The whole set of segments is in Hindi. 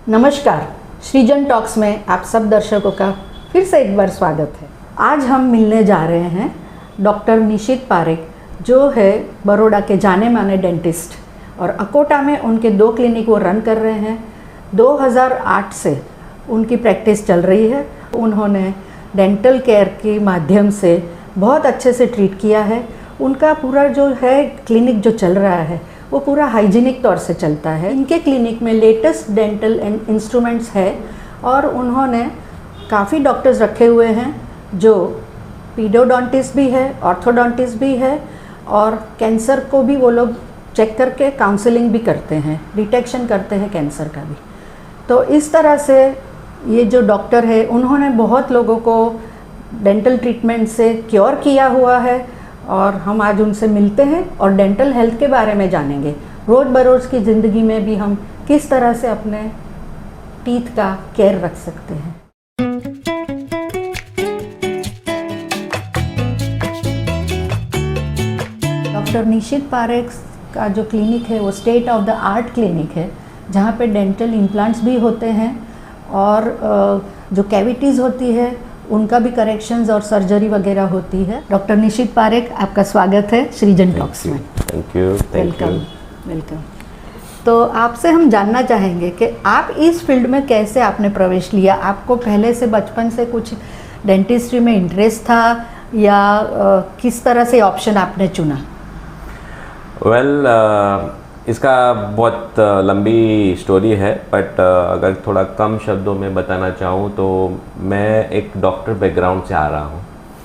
नमस्कार, सृजन टॉक्स में आप सब दर्शकों का फिर से एक बार स्वागत है। आज हम मिलने जा रहे हैं डॉक्टर निशित पारेख, जो है बड़ौदा के जाने माने डेंटिस्ट, और अकोटा में उनके 2 क्लिनिक वो रन कर रहे हैं। 2008 से उनकी प्रैक्टिस चल रही है। उन्होंने डेंटल केयर के माध्यम से बहुत अच्छे से ट्रीट किया है। उनका पूरा जो है क्लिनिक जो चल रहा है वो पूरा हाइजीनिक तौर से चलता है। इनके क्लिनिक में लेटेस्ट डेंटल इंस्ट्रूमेंट्स है और उन्होंने काफ़ी डॉक्टर्स रखे हुए हैं जो पीडोडोंटिस्ट भी है, ऑर्थोडोंटिस्ट भी है, और कैंसर को भी वो लोग चेक करके काउंसलिंग भी करते हैं, डिटेक्शन करते हैं कैंसर का भी। तो इस तरह से ये जो डॉक्टर है उन्होंने बहुत लोगों को डेंटल ट्रीटमेंट से क्योर किया हुआ है, और हम आज उनसे मिलते हैं और डेंटल हेल्थ के बारे में जानेंगे। रोज़ बरोज़ की ज़िंदगी में भी हम किस तरह से अपने टीथ का केयर रख सकते हैं। डॉक्टर निशित पारेख का जो क्लिनिक है वो state of the art clinic है, जहाँ पे डेंटल इम्प्लांट्स भी होते हैं और जो कैविटीज़ होती है उनका भी करेक्शंस और सर्जरी वगैरह होती है। डॉक्टर निशित पारेख, आपका स्वागत है सृजन टॉक्स में। Thank you. वेलकम। तो आपसे हम जानना चाहेंगे कि आप इस फील्ड में कैसे आपने प्रवेश लिया। आपको पहले से बचपन से कुछ डेंटिस्ट्री में इंटरेस्ट था या किस तरह से ऑप्शन आपने चुना? इसका बहुत लंबी स्टोरी है, बट अगर थोड़ा कम शब्दों में बताना चाहूँ तो मैं एक डॉक्टर बैकग्राउंड से आ रहा हूँ।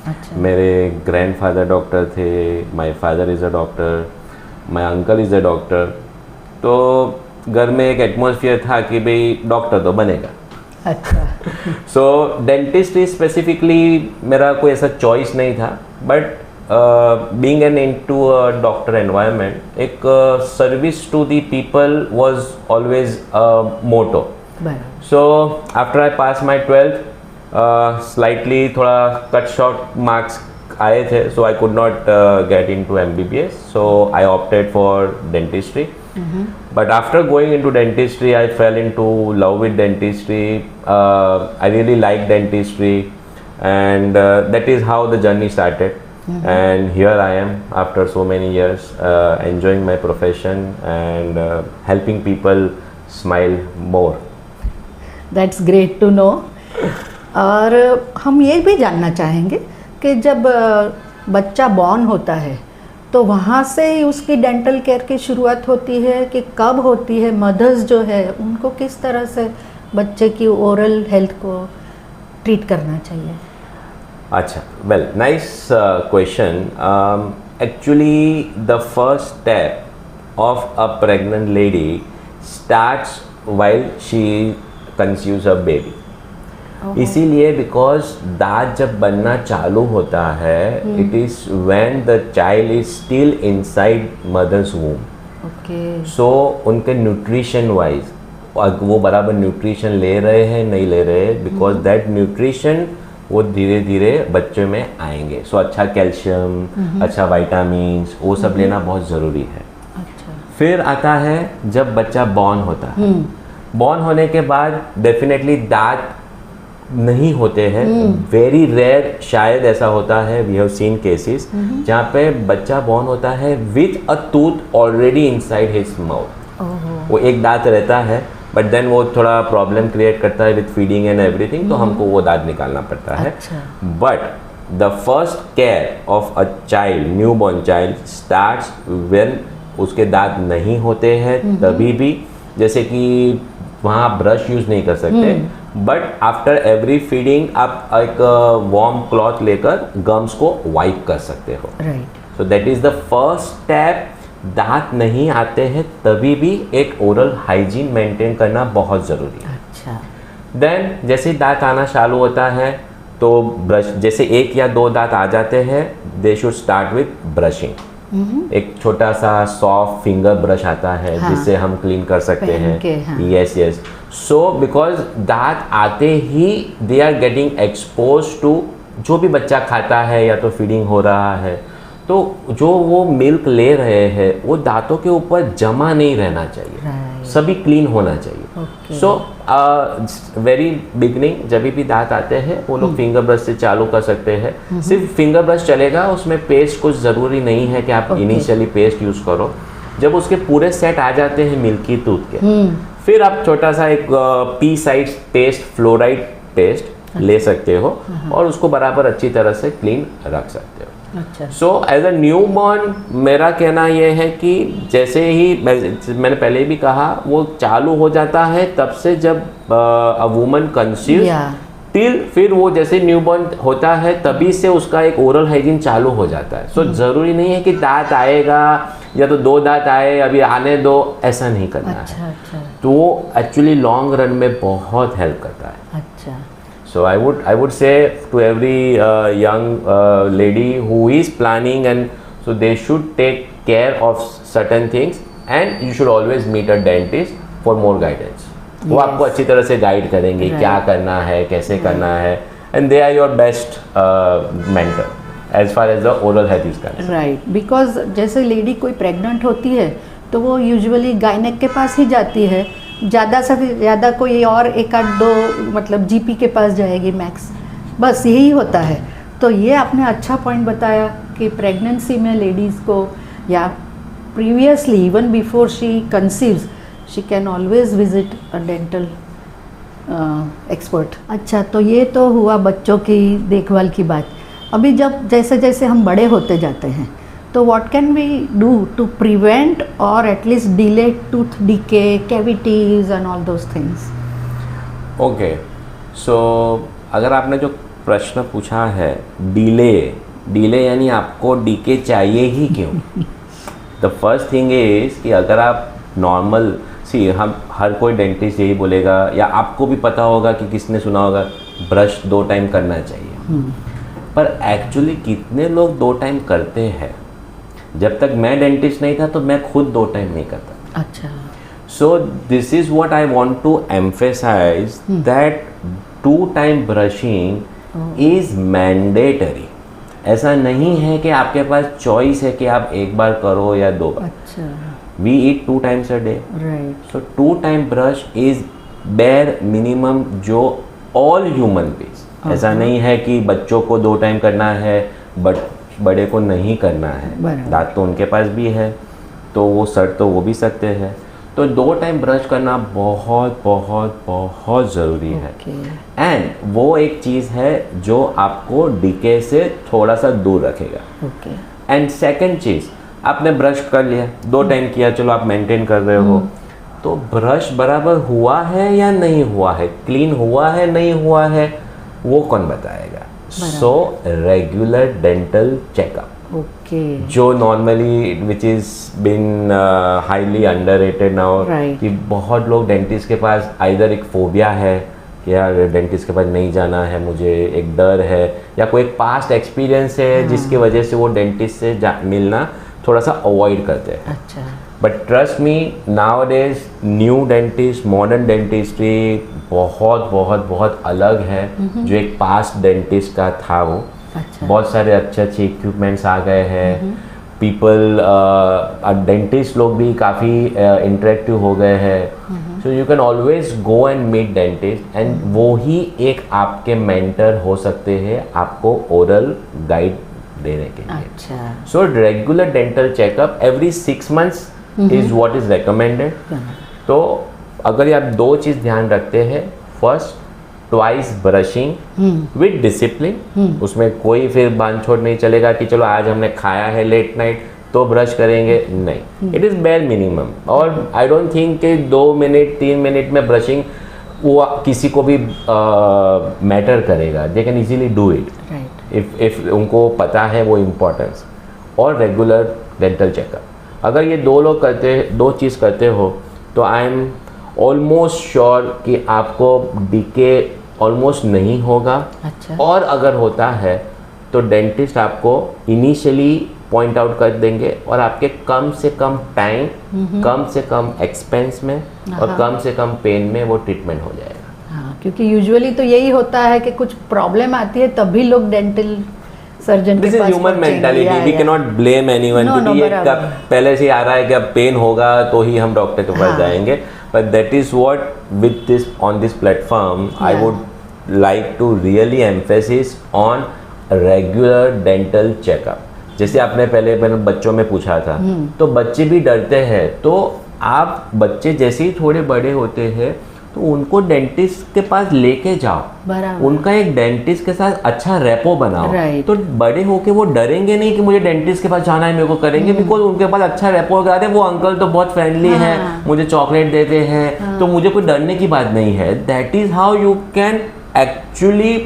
अच्छा। मेरे ग्रैंडफादर डॉक्टर थे, my father is a doctor, my uncle is a doctor. तो घर में एक एटमॉस्फेयर था कि भाई डॉक्टर तो बनेगा। अच्छा। सो डेंटिस्ट्री स्पेसिफिकली मेरा कोई ऐसा चॉइस नहीं था, but being into a doctor environment, एक service to the people was always a motto. So after I passed my 12th, slightly थोड़ा cut short marks आए थे, so I could not get into MBBS, so I opted for dentistry. But after going into dentistry, I fell into love with dentistry. I really liked dentistry, and that is how the journey started. And here I am after so many years, enjoying my profession and helping people smile more. That's great to know. और हम ये भी जानना चाहेंगे कि जब बच्चा बॉर्न होता है तो वहाँ से ही उसकी डेंटल केयर की शुरुआत होती है कि कब होती है? मदर्स जो है उनको किस तरह से बच्चे की ओरल हेल्थ को ट्रीट करना चाहिए? अच्छा, well, nice question. Actually, the first step of a pregnant lady starts while she conceives a baby. इसीलिए because दांत जब बनना चालू होता है, it is when the child is still inside mother's womb. Okay. So उनके nutrition wise वो बराबर न्यूट्रिशन ले रहे हैं नहीं ले रहे, because that nutrition वो धीरे धीरे बच्चे में आएंगे। सो अच्छा कैल्शियम, अच्छा विटामिन्स, वो सब लेना बहुत ज़रूरी है। अच्छा। फिर आता है जब बच्चा बॉर्न होता है। बॉर्न होने के बाद डेफिनेटली दांत नहीं होते हैं, वेरी रेयर शायद ऐसा होता है, वी हैव सीन केसेस जहाँ पे बच्चा बॉर्न होता है with a tooth already inside his mouth. वो एक दांत रहता है, बट देन वो थोड़ा प्रॉब्लम क्रिएट करता है विथ फीडिंग एंड एवरीथिंग, तो हमको वो दांत निकालना पड़ता है। But the first care of a child, new born child starts when उसके दांत नहीं होते हैं, तभी भी। जैसे कि वहाँ ब्रश यूज़ नहीं कर सकते, बट आफ्टर एवरी फीडिंग आप एक वार्म क्लॉथ लेकर गम्स को वाइप कर सकते हो। सो that is the first step. दांत नहीं आते हैं तभी भी एक ओरल हाइजीन मेंटेन करना बहुत ज़रूरी है। अच्छा। देन जैसे दांत आना चालू होता है तो ब्रश, जैसे 1 या 2 दांत आ जाते हैं, they should start with brushing. एक छोटा सा सॉफ्ट फिंगर ब्रश आता है, हाँ, जिससे हम क्लीन कर सकते हैं। Yes yes. सो बिकॉज दांत आते ही they are getting expose to जो भी बच्चा खाता है या तो फीडिंग हो रहा है, तो जो वो मिल्क ले रहे हैं वो दांतों के ऊपर जमा नहीं रहना चाहिए, सभी क्लीन होना चाहिए। Okay. सो वेरी बिगनिंग जब भी दांत आते हैं वो लोग फिंगर ब्रश से चालू कर सकते हैं। सिर्फ फिंगर ब्रश चलेगा, उसमें पेस्ट कुछ ज़रूरी नहीं है कि आप इनिशियली पेस्ट यूज़ करो। जब उसके पूरे सेट आ जाते हैं मिल्की टूथ के, फिर आप छोटा सा एक P size paste, fluoride paste ले सकते हो और उसको बराबर अच्छी तरह से क्लीन रख सकते हो। अच्छा। So as a newborn मेरा कहना ये है कि जैसे ही मैंने पहले भी कहा, वो चालू हो जाता है तब से जब अ वुमन कंसीव्स टिल फिर वो जैसे न्यू बॉर्न होता है तभी से उसका एक ओरल हाइजीन चालू हो जाता है। सो ज़रूरी नहीं है कि दांत आएगा या तो 2 दांत आए अभी आने दो, ऐसा नहीं करना है। अच्छा। तो वो एक्चुअली लॉन्ग रन में बहुत हेल्प करता है। अच्छा। So I would say to every young lady who is planning, and so they should take care of certain things, and you should always meet a dentist for more guidance. वो आपको अच्छी तरह से गाइड करेंगे क्या करना है, कैसे करना है, and they are your best mentor as far as the oral health is concerned. Right, because जैसे लेडी कोई प्रेग्नेंट होती है तो वो यूजुअली गायनेक के पास ही जाती है, ज़्यादा से ज़्यादा कोई और 1-2 मतलब जीपी के पास जाएगी मैक्स, बस यही होता है। तो ये आपने अच्छा पॉइंट बताया कि प्रेगनेंसी में लेडीज़ को या previously even before she conceives she can always visit a dental expert. अच्छा, तो ये तो हुआ बच्चों की देखभाल की बात। अभी जब जैसे जैसे हम बड़े होते जाते हैं तो what can we do to prevent or at least delay tooth decay, cavities and all those things? Okay, so अगर आपने जो प्रश्न पूछा है डिले यानी आपको डीके चाहिए ही क्यों? द फर्स्ट थिंग इज कि अगर आप नॉर्मल हम हर कोई डेंटिस्ट यही बोलेगा, या आपको भी पता होगा कि किसने सुना होगा ब्रश 2 टाइम करना चाहिए, पर एक्चुअली कितने लोग 2 टाइम करते हैं? जब तक मैं डेंटिस्ट नहीं था तो मैं खुद 2 टाइम नहीं करता। अच्छा। So this is what I want to emphasise that 2 time brushing is mandatory. ऐसा नहीं है कि आपके पास चॉइस है कि आप 1 बार करो या 2 बार। अच्छा। We eat 2 times a day, right. So 2 time brush is bare minimum जो ऑल ह्यूमन बीइंग्स। ऐसा नहीं है कि बच्चों को 2 टाइम करना है बट बड़े को नहीं करना है। दांत तो उनके पास भी है तो वो सर तो वो भी सकते हैं। तो 2 टाइम ब्रश करना बहुत बहुत बहुत ज़रूरी है। एंड वो एक चीज़ है जो आपको डीके से थोड़ा सा दूर रखेगा। एंड सेकंड चीज़, आपने ब्रश कर लिया, 2 टाइम किया, चलो आप मेंटेन कर रहे हो, तो ब्रश बराबर हुआ है या नहीं हुआ है, क्लीन हुआ है नहीं हुआ है, वो कौन बताएगा? सो रेगुलर डेंटल चेकअप, जो normally which is been highly underrated now, कि बहुत लोग डेंटिस्ट के पास आइदर एक फोबिया है कि यार डेंटिस्ट के पास नहीं जाना है, मुझे एक डर है, या कोई एक पास्ट एक्सपीरियंस है जिसकी वजह से वो डेंटिस्ट से मिलना थोड़ा सा अवॉइड करते हैं। अच्छा। But trust me, now days new dentist, modern dentistry बहुत बहुत बहुत अलग है जो एक पास्ट डेंटिस्ट का था वो। अच्छा। बहुत सारे अच्छे अच्छे इक्विपमेंट्स आ गए हैं, पीपल डेंटिस्ट लोग भी काफ़ी इंटरेक्टिव हो गए हैं। So you can always go and meet dentist, and वो ही एक आपके मेंटर हो सकते हैं आपको ओरल गाइड देने के लिए। अच्छा। So regular dental checkup every 6 months is what is recommended. तो अगर आप 2 चीज़ ध्यान रखते हैं, first twice brushing with discipline, उसमें कोई फिर बांध छोड़ नहीं चलेगा कि चलो आज हमने खाया है लेट नाइट तो ब्रश करेंगे, नहीं, इट इज़ बेयर मिनिमम। और आई डोंट थिंक कि 2 मिनट 3 मिनट में ब्रशिंग वो किसी को भी मैटर करेगा। They can easily do it if उनको पता है वो इम्पोर्टेंस। और रेगुलर डेंटल चेकअप, अगर ये 2 चीज़ करते हो तो आई एम ऑलमोस्ट श्योर कि आपको डीके ऑलमोस्ट नहीं होगा। अच्छा। और अगर होता है तो डेंटिस्ट आपको इनिशियली पॉइंट आउट कर देंगे और आपके कम से कम टाइम, कम से कम एक्सपेंस में और कम से कम पेन में वो ट्रीटमेंट हो जाएगा। हाँ, क्योंकि यूजुअली तो यही होता है कि कुछ प्रॉब्लम आती है तभी लोग डेंटल सर्जन के पास। This is human mentality, we can not blame anyone, क्योंकि ये कब पहले से आ रहा है कि अब पेन होगा तो ही हम डॉक्टर के पास जाएंगे। But that is what with this on this platform I Yeah. would like to really emphasis on regular dental checkup. जैसे आपने पहले मैंने बच्चों में पूछा था, तो बच्चे भी डरते हैं, तो आप बच्चे जैसे ही थोड़े बड़े होते हैं तो उनको डेंटिस्ट के पास लेके जाओ, बराबर। उनका एक डेंटिस्ट के साथ अच्छा रेपो बनाओ, Right. तो बड़े होके वो डरेंगे नहीं कि मुझे डेंटिस्ट के पास जाना है, मेरे को करेंगे, बिकॉज उनके पास अच्छा रेपो लगा है, वो अंकल तो बहुत फ्रेंडली है, मुझे चॉकलेट देते हैं, तो मुझे कोई डरने की बात नहीं है. That is how you can actually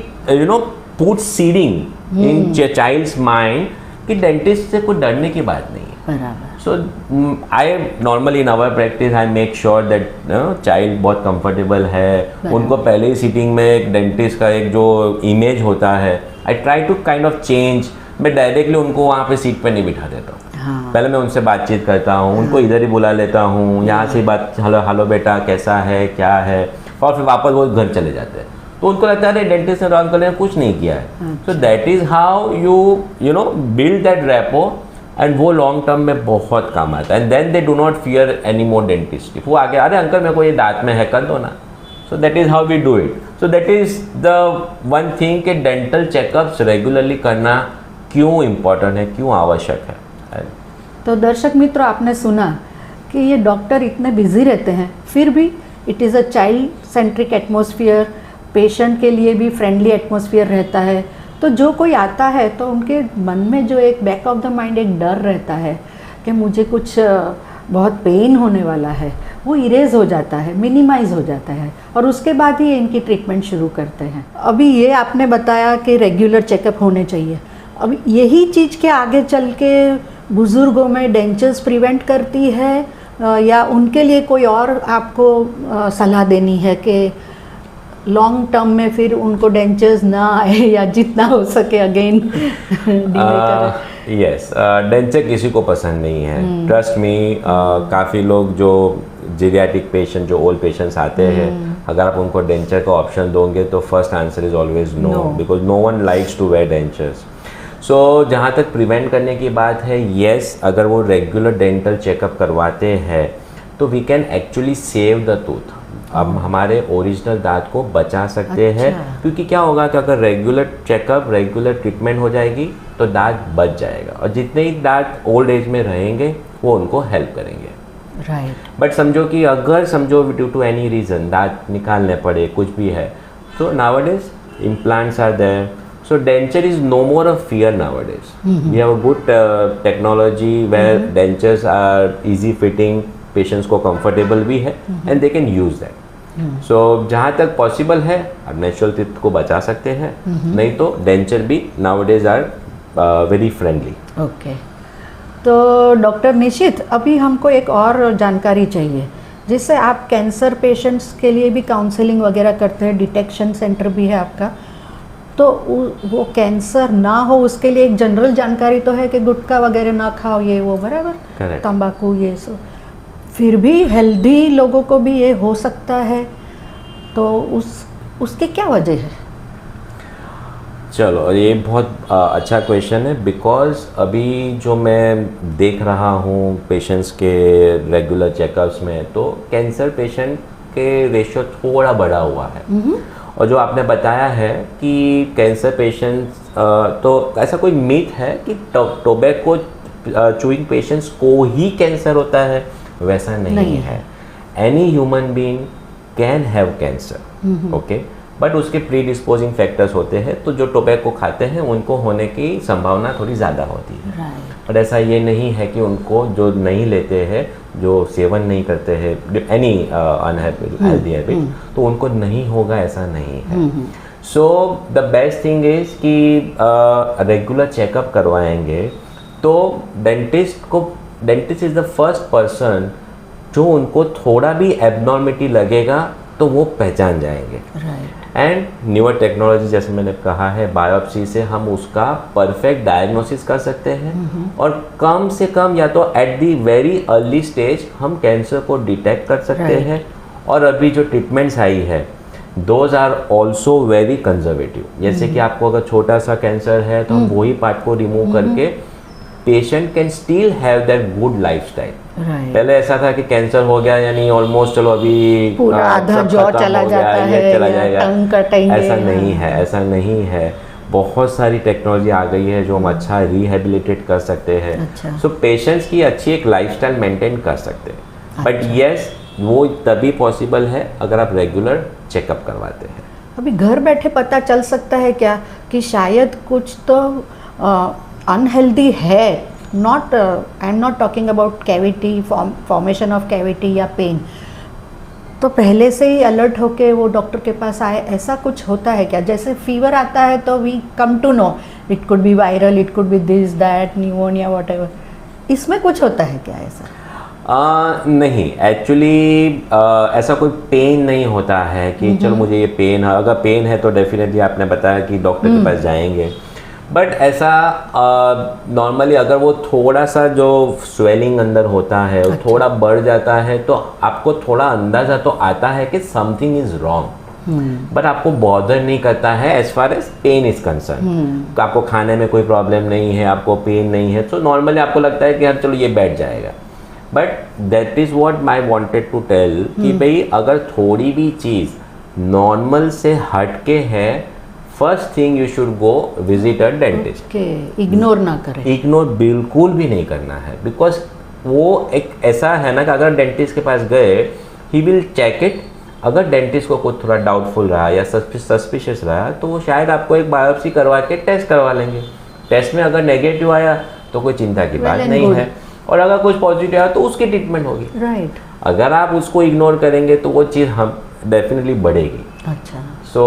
put seeding in child's mind कि डेंटिस्ट से कोई डरने की बात नहीं है. बराबर. So I normally in our practice I make sure that child बहुत comfortable है, उनको पहले ही सीटिंग में एक डेंटिस्ट का एक जो इमेज होता है I try to kind of change. मैं डायरेक्टली उनको वहाँ पे सीट पे नहीं बिठा देता हूँ. हाँ. पहले मैं उनसे बातचीत करता हूँ, उनको इधर ही बुला लेता हूँ, यहाँ से बात हेलो हेलो बेटा कैसा है क्या है, और फिर वापस वो घर चले जाते हैं. तो उनको लगता है डेंटिस्ट ने अंकल ने कुछ नहीं किया है. So that is how you know build that rapport, and वो लॉन्ग टर्म में बहुत काम आता है. And then they do not fear any more dentist. वो आगे अरे अंकल मेरे को ये दांत में है कर दो ना. So that is how we do it. So that is the one thing कि डेंटल चेकअप्स रेगुलरली करना क्यों इम्पोर्टेंट है, क्यों आवश्यक है. तो दर्शक मित्रों, आपने सुना कि ये डॉक्टर इतने बिजी रहते हैं, फिर भी it is a child centric atmosphere, patient के लिए भी फ्रेंडली एटमॉस्फेयर रहता है. तो जो कोई आता है तो उनके मन में जो एक बैक ऑफ द माइंड एक डर रहता है कि मुझे कुछ बहुत पेन होने वाला है, वो इरेज हो जाता है, मिनिमाइज हो जाता है, और उसके बाद ही इनकी ट्रीटमेंट शुरू करते हैं. अभी ये आपने बताया कि रेगुलर चेकअप होने चाहिए. अब यही चीज़ के आगे चल के बुज़ुर्गों में डेंचर्स प्रिवेंट करती है, या उनके लिए कोई और आपको सलाह देनी है कि लॉन्ग टर्म में फिर उनको डेंचर्स ना आए या जितना हो सके अगेन डिले करें? यस, डेंचर किसी को पसंद नहीं है. ट्रस्ट मी, काफ़ी लोग जो जीरियाटिक पेशेंट, जो ओल्ड पेशेंट्स आते हैं, अगर आप उनको डेंचर का ऑप्शन दोगे तो first answer is always no, because no one likes to wear dentures. So जहाँ तक प्रिवेंट करने की बात है, येस, अगर वो रेगुलर डेंटल चेकअप करवाते हैं तो we can actually save the tooth. अब हमारे ओरिजिनल दांत को बचा सकते हैं. क्योंकि क्या होगा कि अगर रेगुलर चेकअप, रेगुलर ट्रीटमेंट हो जाएगी तो दांत बच जाएगा, और जितने ही दांत ओल्ड एज में रहेंगे वो उनको हेल्प करेंगे. राइट. बट समझो कि अगर समझो ड्यू टू एनी रीज़न दांत निकालने पड़े, कुछ भी है, तो nowadays implants are there. So denture is no more a fear nowadays. We have a good technology where dentures are easy fitting, patients को comfortable भी है, and they can use that. So जहाँ तक possible है आप नेचुरल टीथ को बचा सकते हैं, नहीं तो डेंचर भी nowadays are very friendly. Okay. तो डॉक्टर निशित, अभी हमको एक और जानकारी चाहिए, जिससे आप कैंसर पेशेंट्स के लिए भी काउंसलिंग वगैरह करते हैं, डिटेक्शन सेंटर भी है आपका, तो वो कैंसर ना हो उसके लिए एक जनरल जानकारी तो है कि गुटखा वगैरह ना खाओ, ये वो, बराबर, Correct. तंबाकू, ये सब. फिर भी हेल्दी लोगों को भी ये हो सकता है, तो उसके क्या वजह है? चलो, ये बहुत अच्छा क्वेश्चन है, बिकॉज अभी जो मैं देख रहा हूँ पेशेंट्स के रेगुलर चेकअप्स में, तो कैंसर पेशेंट के रेशियो थोड़ा बढ़ा हुआ है. और जो आपने बताया है कि कैंसर पेशेंट्स, तो ऐसा कोई मिथ है कि टोबैको चूइंग पेशेंट्स को ही कैंसर होता है, वैसा नहीं है. Any human being can have cancer, okay, but उसके प्री डिस्पोजिंग फैक्टर्स होते हैं, तो जो टोबैको खाते हैं उनको होने की संभावना थोड़ी ज़्यादा होती है. Right. पर ऐसा ये नहीं है कि उनको जो नहीं लेते हैं, जो सेवन नहीं करते हैं, एनी अनहेल्दी हैबिट, तो उनको नहीं होगा, ऐसा नहीं है. So the best thing is कि रेगुलर चेकअप करवाएंगे तो dentist is the first person जो उनको थोड़ा भी एबनॉर्मिटी लगेगा तो वो पहचान जाएंगे. राइट. एंड न्यूअर टेक्नोलॉजी, जैसे मैंने कहा है, बायोप्सी से हम उसका परफेक्ट डायग्नोसिस कर सकते हैं, और कम से कम या तो at the very early stage हम कैंसर को डिटेक्ट कर सकते हैं. और अभी जो ट्रीटमेंट्स आई है, those are also very conservative. जैसे कि आपको अगर छोटा सा कैंसर है तो हम वही पार्ट को रिमूव करके patient can still have that good lifestyle. Right, पहले ऐसा था कि कैंसर हो गया यानी ऑलमोस्ट चलो अभी पूरा आधा सब जॉ खत्म चला हो गया, जाता ये है चला या जाएगा। टंग कटेंगे। ऐसा नहीं है, ऐसा नहीं है। बहुत सारी टेक्नोलॉजी आ गई है जो हम अच्छा रिहेबिलिटेट कर सकते हैं। अच्छा। सो पेशेंट्स की अच्छी एक लाइफस्टाइल मेंटेन कर सकते हैं। बट यस, वो तभी पॉसिबल है अगर आप रेगुलर चेकअप करवाते हैं। अभी घर बैठे पता चल सकता है क्या कि शायद कुछ तो अनहेल्दी है? Not, I am not talking about cavity, formation of cavity या पेन, तो पहले से ही अलर्ट होके वो डॉक्टर के पास आए, ऐसा कुछ होता है क्या? जैसे फीवर आता है तो we come to know it could be viral, it could be this that, pneumonia, whatever, इसमें कुछ होता है क्या ऐसा? नहीं, एक्चुअली ऐसा कोई पेन नहीं होता है कि चलो मुझे ये पेन है। अगर पेन है तो डेफिनेटली आपने बताया कि डॉक्टर के पास जाएंगे। बट ऐसा नॉर्मली अगर वो थोड़ा सा जो स्वेलिंग अंदर होता है वो थोड़ा बढ़ जाता है तो आपको थोड़ा अंदाज़ा तो आता है कि समथिंग इज़ रॉन्ग, बट आपको बॉदर नहीं करता है as far as pain is concern. आपको खाने में कोई प्रॉब्लम नहीं है, आपको पेन नहीं है, तो नॉर्मली आपको लगता है कि यार चलो ये बैठ जाएगा। But that is what I wanted to tell कि भाई अगर थोड़ी भी चीज़ नॉर्मल से हट के है, first thing you should go visit a dentist. Okay, ignore ना करें। इग्नोर बिल्कुल भी नहीं करना है, बिकॉज वो एक ऐसा है ना कि अगर डेंटिस्ट के पास गए, ही विल चेक इट। अगर डेंटिस्ट को कुछ थोड़ा डाउटफुल रहा या सस्पिशियस रहा तो वो शायद आपको एक बायोप्सी करवा के टेस्ट करवा लेंगे। टेस्ट में अगर नेगेटिव आया तो कोई चिंता की बात नहीं है, और अगर कुछ पॉजिटिव आया तो उसकी ट्रीटमेंट होगी। राइट। अगर आप उसको इग्नोर करेंगे तो वो चीज़ हम डेफिनेटली बढ़ेगी। अच्छा। सो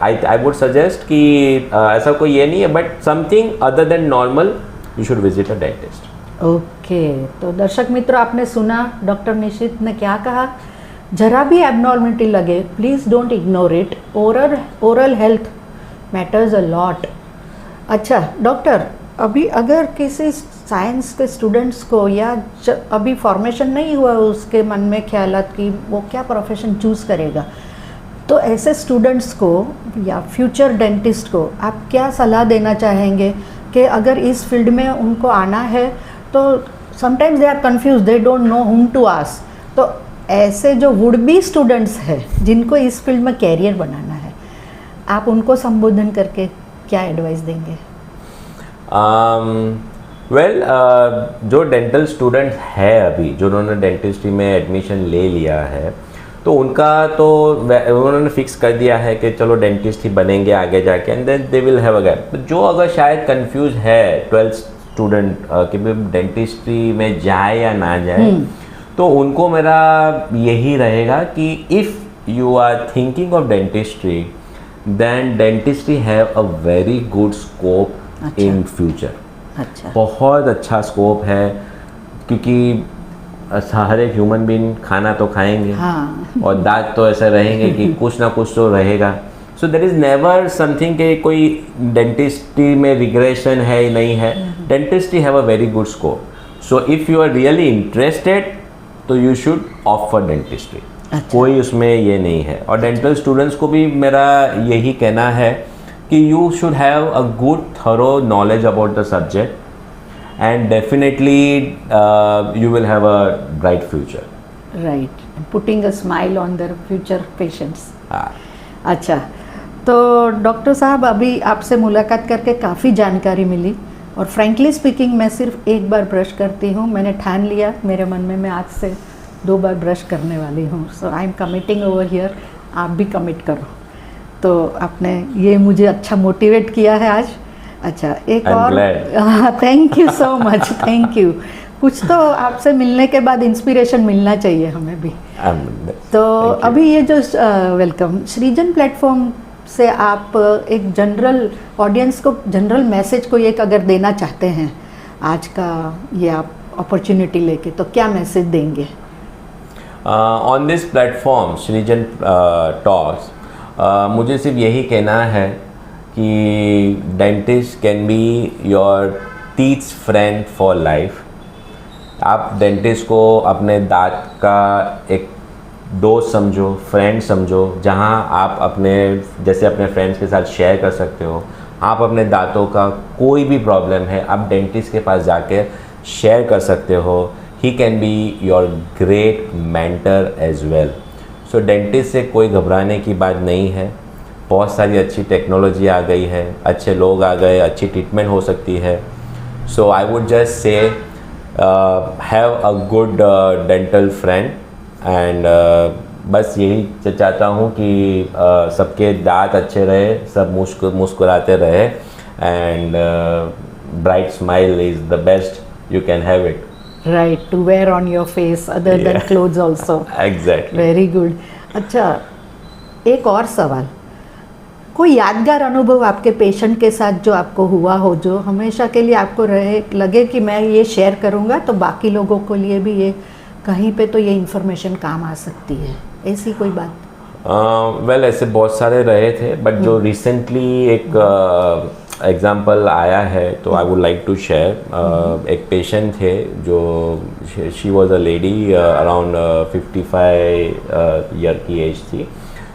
आई वुड सजेस्ट कि ऐसा कोई ये नहीं है, but something other than normal you should visit a dentist. Okay, तो दर्शक मित्रों, आपने सुना डॉक्टर निशित ने क्या कहा। जरा भी एबनॉर्मलिटी लगे, please don't ignore it. Oral health matters a lot. अच्छा डॉक्टर, अभी अगर किसी साइंस के स्टूडेंट्स को या अभी फॉर्मेशन नहीं हुआ उसके मन में ख्यालात कि वो क्या प्रोफेशन चूज़ करेगा, तो ऐसे स्टूडेंट्स को या फ्यूचर डेंटिस्ट को आप क्या सलाह देना चाहेंगे कि अगर इस फील्ड में उनको आना है तो sometimes they are confuse, they don't know whom to ask, तो ऐसे जो वुड बी स्टूडेंट्स हैं जिनको इस फील्ड में कैरियर बनाना है, आप उनको संबोधन करके क्या एडवाइस देंगे? वेल, जो डेंटल स्टूडेंट है अभी, जो उन्होंने डेंटिस्ट्री में एडमिशन ले लिया है, तो उनका तो उन्होंने फिक्स कर दिया है कि चलो डेंटिस्ट ही बनेंगे आगे जाके, and then they will have a gap. जो अगर शायद कंफ्यूज है 12th स्टूडेंट कि डेंटिस्ट्री में जाए या ना जाए, तो उनको मेरा यही रहेगा कि if you are thinking of dentistry, then dentistry have a very good scope in future. अच्छा, बहुत अच्छा स्कोप है, क्योंकि हर एक ह्यूमन बीइंग खाना तो खाएंगे, हाँ। और दांत तो ऐसे रहेंगे कि कुछ ना कुछ तो रहेगा। So there is never something कि कोई डेंटिस्ट्री में रिग्रेशन है ही नहीं है। Dentistry have a very good scope, so if you are really interested तो यू शुड ऑफर डेंटिस्ट्री। कोई उसमें ये नहीं है। और डेंटल स्टूडेंट्स को भी मेरा यही कहना है कि you should have a good thorough knowledge about the subject, and definitely you will have a bright future. Right, putting a smile on their future patients. हाँ। अच्छा, तो डॉक्टर साहब, अभी आपसे मुलाकात करके काफ़ी जानकारी मिली, और फ्रैंकली स्पीकिंग मैं सिर्फ एक बार ब्रश करती हूँ। मैंने ठान लिया मेरे मन में, मैं आज से 2 बार ब्रश करने वाली हूँ। So I am committing over here, आप भी कमिट करो। तो आपने ये मुझे अच्छा मोटिवेट किया है आज। अच्छा, एक और, thank you so much, thank you. कुछ तो आपसे मिलने के बाद इंस्पिरेशन मिलना चाहिए हमें भी। तो अभी ये जो वेलकम सृजन प्लेटफॉर्म से आप एक जनरल ऑडियंस को, जनरल मैसेज को एक अगर देना चाहते हैं आज का ये आप अपॉर्चुनिटी लेके, तो क्या मैसेज देंगे? ऑन दिस प्लेटफॉर्म सृजन टॉक्स, मुझे सिर्फ यही कहना है कि dentist can be your teeth friend for life. आप डेंटिस्ट को अपने दांत का एक दोस्त समझो, फ्रेंड समझो, जहां आप अपने जैसे अपने फ्रेंड्स के साथ शेयर कर सकते हो, आप अपने दांतों का कोई भी प्रॉब्लम है आप डेंटिस्ट के पास जाके शेयर कर सकते हो। He can be your great mentor as well. So dentist से कोई घबराने की बात नहीं है। बहुत सारी अच्छी टेक्नोलॉजी आ गई है, अच्छे लोग आ गए, अच्छी ट्रीटमेंट हो सकती है। So I would just say have a good dental friend and बस यही चाहता हूँ कि सबके दांत अच्छे रहे, सब मुस्कुराते रहे and bright smile is the best you can have it. Right, to wear on your face other than clothes also. Exactly. Very good. अच्छा, एक और सवाल, कोई यादगार अनुभव आपके पेशेंट के साथ जो आपको हुआ हो, जो हमेशा के लिए आपको लगे कि मैं ये शेयर करूँगा तो बाकी लोगों के लिए भी ये कहीं पे तो ये इन्फॉर्मेशन काम आ सकती है, ऐसी कोई बात? वेल ऐसे बहुत सारे रहे थे, बट जो रिसेंटली एक एग्जाम्पल आया है तो I would like to share. एक पेशेंट थे जो she was a lady around 55 year की एज थी।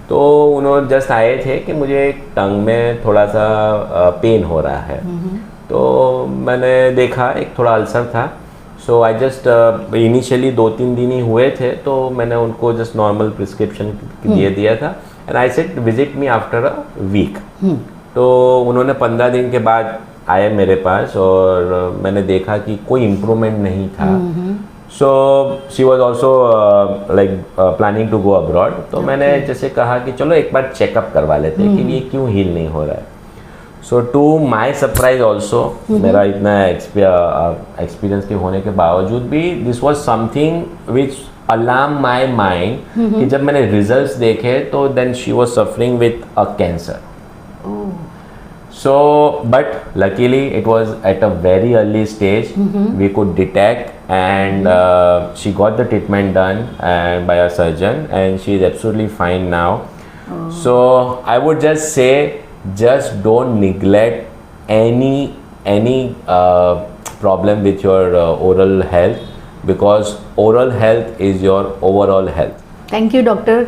तो उन्होंने जस्ट आए थे कि मुझे टंग में थोड़ा सा पेन हो रहा है। तो मैंने देखा एक थोड़ा अल्सर था। सो आई जस्ट इनिशियली 2-3 दिन ही हुए थे तो मैंने उनको जस्ट नॉर्मल प्रिस्क्रिप्शन दिया था and I said visit me after a week. तो उन्होंने 15 दिन के बाद आए मेरे पास और मैंने देखा कि कोई इम्प्रूवमेंट नहीं था। So she was also like planning to go abroad. तो मैंने जैसे कहा कि चलो एक बार चेकअप करवा लेते हैं कि ये क्यों हील नहीं हो रहा है। So to my surprise also मेरा इतना एक्सपीरियंस के होने के बावजूद भी this was something which alarm my mind कि जब मैंने रिजल्ट्स देखे तो then she was suffering with a cancer. So, but luckily it was at a very early stage. We could detect and she got the treatment done and by a surgeon and she is absolutely fine now. So I would just say, just don't neglect any problem with your oral health because oral health is your overall health. Thank you doctor.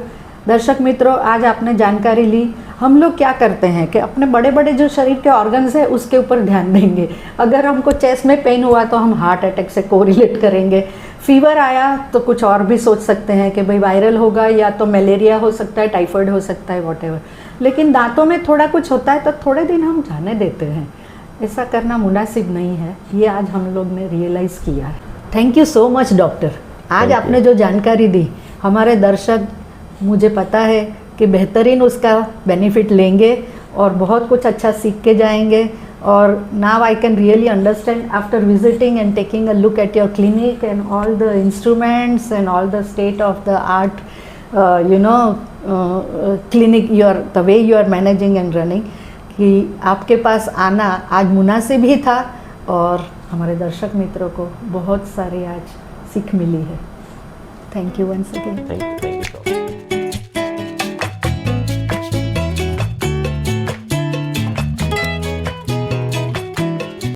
दर्शक मित्रों, आज आपने जानकारी ली। हम लोग क्या करते हैं कि अपने बड़े बड़े जो शरीर के ऑर्गन्स हैं उसके ऊपर ध्यान देंगे। अगर हमको चेस्ट में पेन हुआ तो हम हार्ट अटैक से कोरिलेट करेंगे, फीवर आया तो कुछ और भी सोच सकते हैं कि भाई वायरल होगा या तो मलेरिया हो सकता है, टाइफाइड हो सकता है, वॉटेवर। लेकिन दांतों में थोड़ा कुछ होता है तो थोड़े दिन हम जाने देते हैं। ऐसा करना मुनासिब नहीं है, ये आज हम लोग ने रियलाइज़ किया है। Thank you so much doctor. आज आपने जो जानकारी दी हमारे दर्शक, मुझे पता है कि बेहतरीन उसका बेनिफिट लेंगे और बहुत कुछ अच्छा सीख के जाएंगे। और now I can really understand after visiting and taking a look at your clinic and all the instruments and all the state of the art clinic the way you are managing and running, कि आपके पास आना आज मुनासिब ही था और हमारे दर्शक मित्रों को बहुत सारी आज सीख मिली है। Thank you once again. Thank you so much.